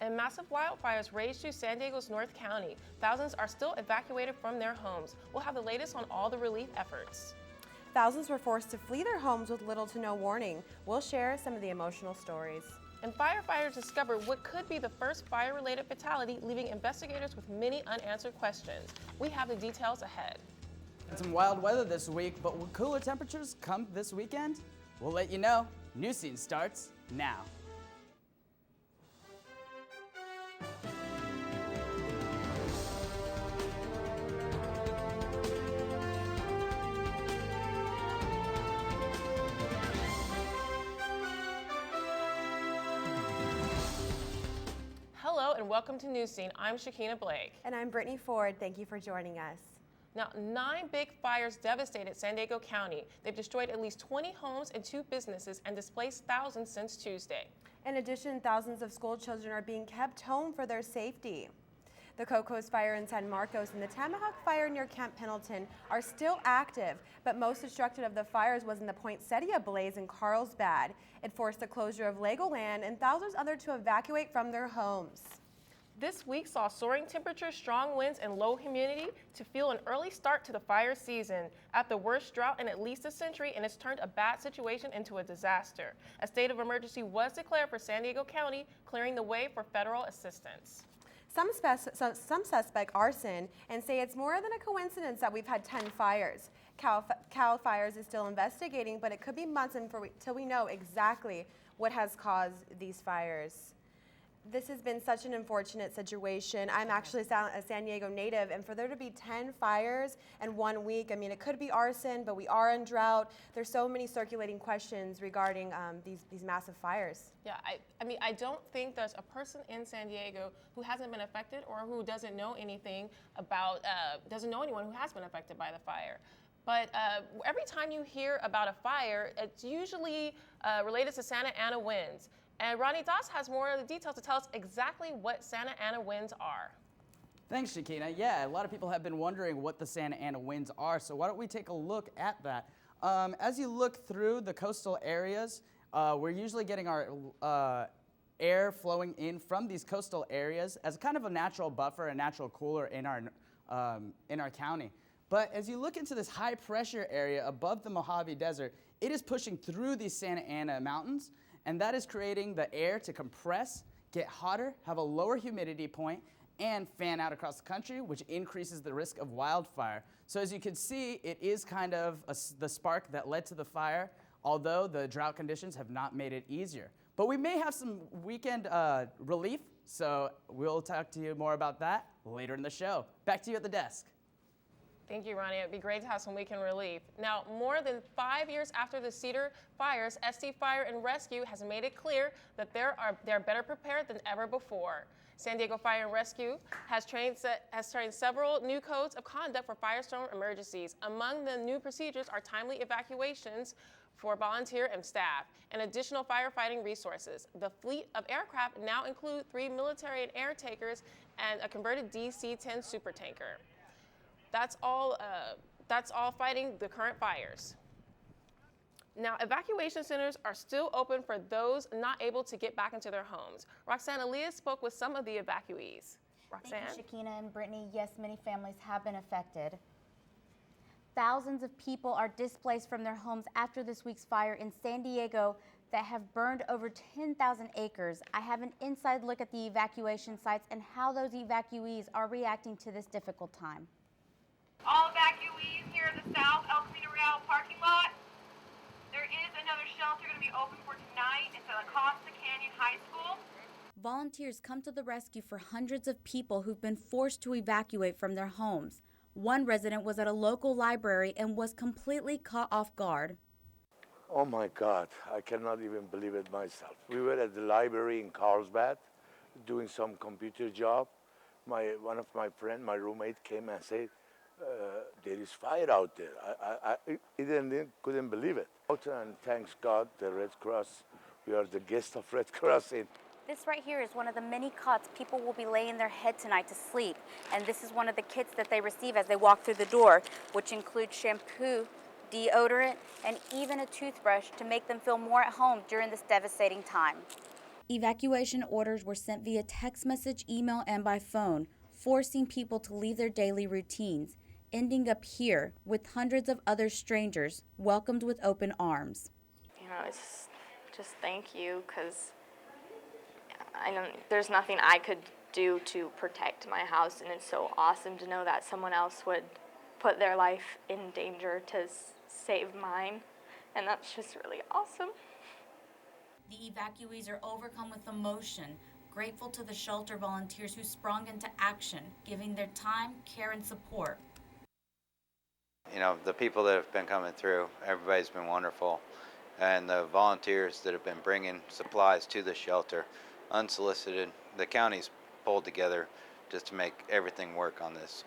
And massive wildfires raged through San Diego's North County. Thousands are still evacuated from their homes. We'll have the latest on all the relief efforts. Thousands were forced to flee their homes with little to no warning. We'll share some of the emotional stories. And firefighters discovered what could be the first fire-related fatality, leaving investigators with many unanswered questions. We have the details ahead. And some wild weather this week, but will cooler temperatures come this weekend? We'll let you know. New Scene starts now. Hello and welcome to New Scene. I'm Shakina Blake. And I'm Brittany Ford. Thank you for joining us. Now, 9 big fires devastated San Diego County. They've destroyed at least 20 homes and 2 businesses and displaced thousands since Tuesday. In addition, thousands of school children are being kept home for their safety. The Cocos Fire in San Marcos and the Tamahawk Fire near Camp Pendleton are still active, but most destructive of the fires was in the Poinsettia blaze in Carlsbad. It forced the closure of Legoland and thousands others to evacuate from their homes. This week saw soaring temperatures, strong winds, and low humidity to fuel an early start to the fire season. At the worst drought in at least a century, and it's turned a bad situation into a disaster. A state of emergency was declared for San Diego County, clearing the way for federal assistance. Some suspect arson and say it's more than a coincidence that we've had 10 fires. Cal Fires is still investigating, but it could be months until we know exactly what has caused these fires. This has been such an unfortunate situation. I'm actually a San Diego native, and for there to be 10 fires in 1 week, I mean, it could be arson, but we are in drought. There's so many circulating questions regarding these massive fires. Yeah, I mean, I don't think there's a person in San Diego who hasn't been affected or who doesn't know anything about, doesn't know anyone who has been affected by the fire. But every time you hear about a fire, it's usually related to Santa Ana winds. And Ronnie Doss has more of the details to tell us exactly what Santa Ana winds are. Thanks, Shakina. Yeah, a lot of people have been wondering what the Santa Ana winds are, so why don't we take a look at that. As you look through the coastal areas, we're usually getting our air flowing in from these coastal areas as kind of a natural buffer, a natural cooler in our county. But as you look into this high pressure area above the Mojave Desert, it is pushing through these Santa Ana mountains, and that is creating the air to compress, get hotter, have a lower humidity point, and fan out across the country, which increases the risk of wildfire. So as you can see, it is kind of the spark that led to the fire, although the drought conditions have not made it easier. But we may have some weekend relief, so we'll talk to you more about that later in the show. Back to you at the desk. Thank you, Ronnie. It'd be great to have some weekend relief. Now, more than 5 years after the Cedar fires, SD Fire and Rescue has made it clear that they're better prepared than ever before. San Diego Fire and Rescue has trained several new codes of conduct for firestorm emergencies. Among the new procedures are timely evacuations for volunteer and staff, and additional firefighting resources. The fleet of aircraft now include 3 military and air tankers and a converted DC-10 supertanker. That's all fighting the current fires. Now, evacuation centers are still open for those not able to get back into their homes. Roxanne Elias spoke with some of the evacuees. Roxanne? Thank you, Shakina and Brittany. Yes, many families have been affected. Thousands of people are displaced from their homes after this week's fire in San Diego that have burned over 10,000 acres. I have an inside look at the evacuation sites and how those evacuees are reacting to this difficult time. All evacuees here in the South El Camino Real parking lot. There is another shelter going to be open for tonight. It's at Acosta Canyon High School. Volunteers come to the rescue for hundreds of people who've been forced to evacuate from their homes. One resident was at a local library and was completely caught off guard. Oh my God, I cannot even believe it myself. We were at the library in Carlsbad doing some computer job. One of my friends, my roommate, came and said, there is fire out there. I couldn't believe it. And thanks God, the Red Cross, we are the guests of Red Cross in. This right here is one of the many cots people will be laying their head tonight to sleep. And this is one of the kits that they receive as they walk through the door, which includes shampoo, deodorant, and even a toothbrush to make them feel more at home during this devastating time. Evacuation orders were sent via text message, email, and by phone, forcing people to leave their daily routines, ending up here with hundreds of other strangers welcomed with open arms. You know, it's just thank you, because there's nothing I could do to protect my house, and it's so awesome to know that someone else would put their life in danger to save mine, and that's just really awesome. The evacuees are overcome with emotion, grateful to the shelter volunteers who sprung into action, giving their time, care, and support. You know, the people that have been coming through, everybody's been wonderful. And the volunteers that have been bringing supplies to the shelter, unsolicited, the county's pulled together just to make everything work on this.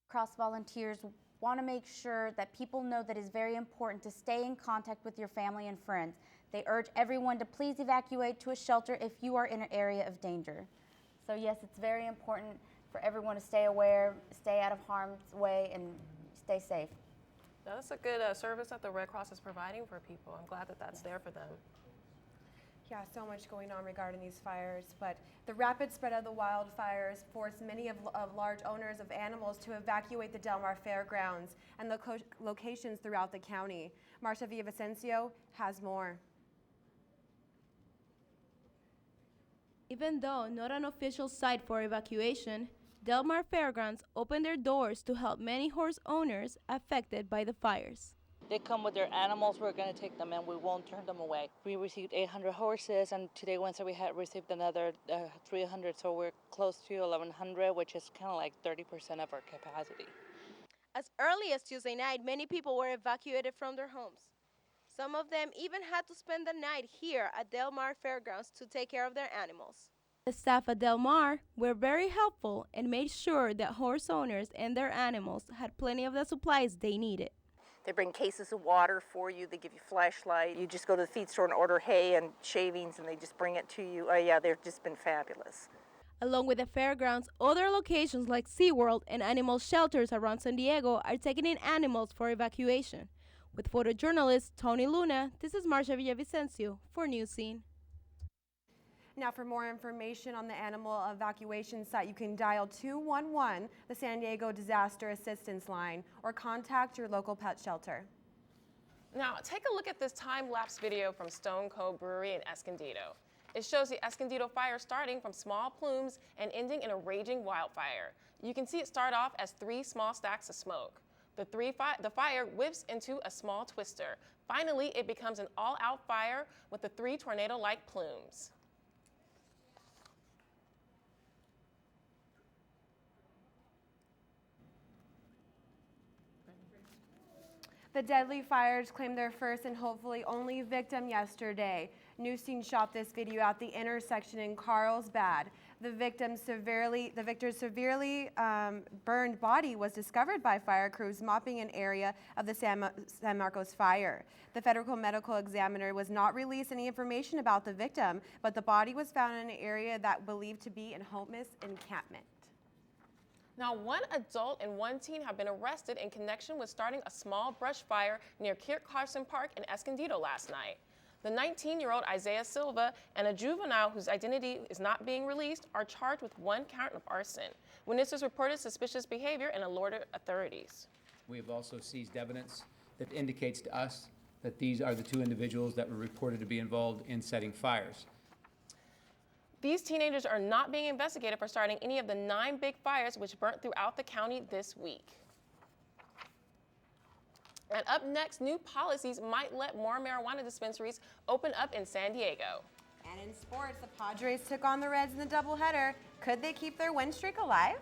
Cross volunteers want to make sure that people know that it's very important to stay in contact with your family and friends. They urge everyone to please evacuate to a shelter if you are in an area of danger. So yes, it's very important for everyone to stay aware, stay out of harm's way, and stay safe. Now, that's a good service that the Red Cross is providing for people. I'm glad that that's there for them. Yeah, so much going on regarding these fires, but the rapid spread of the wildfires forced many of large owners of animals to evacuate the Del Mar Fairgrounds and the locations throughout the county. Marcia Villavicencio has more. Even though not an official site for evacuation, Del Mar Fairgrounds opened their doors to help many horse owners affected by the fires. They come with their animals, we're going to take them and we won't turn them away. We received 800 horses, and today, Wednesday, we had received another 300, so we're close to 1,100, which is kind of like 30% of our capacity. As early as Tuesday night, many people were evacuated from their homes. Some of them even had to spend the night here at Del Mar Fairgrounds to take care of their animals. The staff at Del Mar were very helpful and made sure that horse owners and their animals had plenty of the supplies they needed. They bring cases of water for you. They give you flashlight. You just go to the feed store and order hay and shavings, and they just bring it to you. Oh yeah, they've just been fabulous. Along with the fairgrounds, other locations like SeaWorld and animal shelters around San Diego are taking in animals for evacuation. With photojournalist Tony Luna, this is Marcia Villavicencio for News Scene. Now, for more information on the animal evacuation site, you can dial 211, the San Diego Disaster Assistance Line, or contact your local pet shelter. Now, take a look at this time-lapse video from Stone Cove Brewery in Escondido. It shows the Escondido fire starting from small plumes and ending in a raging wildfire. You can see it start off as 3 small stacks of smoke. The fire whips into a small twister. Finally, it becomes an all-out fire with the 3 tornado-like plumes. The deadly fires claimed their first and hopefully only victim yesterday. News Scene shot this video at the intersection in Carlsbad. The victor's severely burned body was discovered by fire crews mopping an area of the San Marcos fire. The federal medical examiner was not released any information about the victim, but the body was found in an area that believed to be a homeless encampment. Now, 1 adult and 1 teen have been arrested in connection with starting a small brush fire near Kurt Carson Park in Escondido last night. The 19-year-old Isaiah Silva and a juvenile whose identity is not being released are charged with 1 count of arson. Witnesses reported suspicious behavior and alerted authorities. We have also seized evidence that indicates to us that these are the 2 individuals that were reported to be involved in setting fires. These teenagers are not being investigated for starting any of the 9 big fires which burnt throughout the county this week. And up next, new policies might let more marijuana dispensaries open up in San Diego. And in sports, the Padres took on the Reds in the doubleheader. Could they keep their win streak alive?